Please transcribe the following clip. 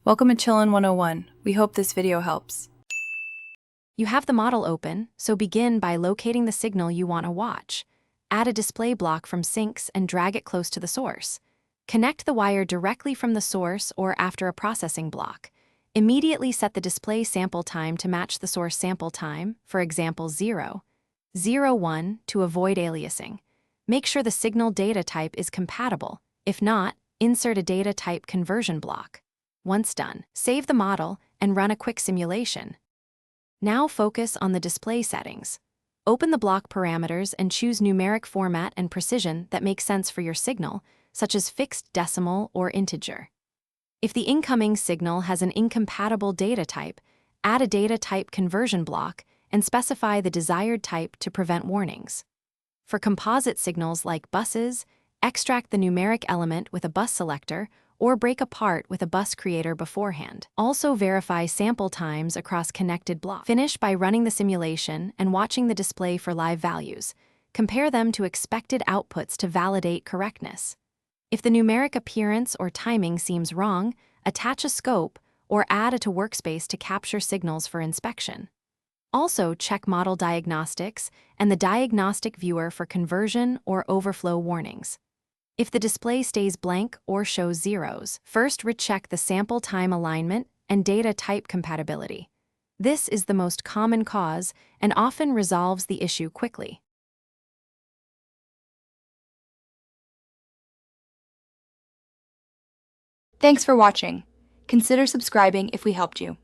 Welcome to Chillin' 101. We hope this video helps. You have the model open, so begin by locating the signal you want to watch. Add a display block from sinks and drag it close to the source. Connect the wire directly from the source or after a processing block. Immediately set the display sample time to match the source sample time, for example 0, 0, 1, to avoid aliasing. Make sure the signal data type is compatible. If not, insert a data type conversion block. Once done, save the model and run a quick simulation. Now focus on the display settings. Open the block parameters and choose numeric format and precision that make sense for your signal, such as fixed decimal or integer. If the incoming signal has an incompatible data type, add a data type conversion block and specify the desired type to prevent warnings. For composite signals like buses, extract the numeric element with a bus selector or break apart with a bus creator beforehand. Also verify sample times across connected blocks. Finish by running the simulation and watching the display for live values. Compare them to expected outputs to validate correctness. If the numeric appearance or timing seems wrong, attach a scope or add a to workspace to capture signals for inspection. Also check model diagnostics and the diagnostic viewer for conversion or overflow warnings. If the display stays blank or shows zeros, first recheck the sample time alignment and data type compatibility. This is the most common cause and often resolves the issue quickly. Thanks for watching. Consider subscribing if we helped you.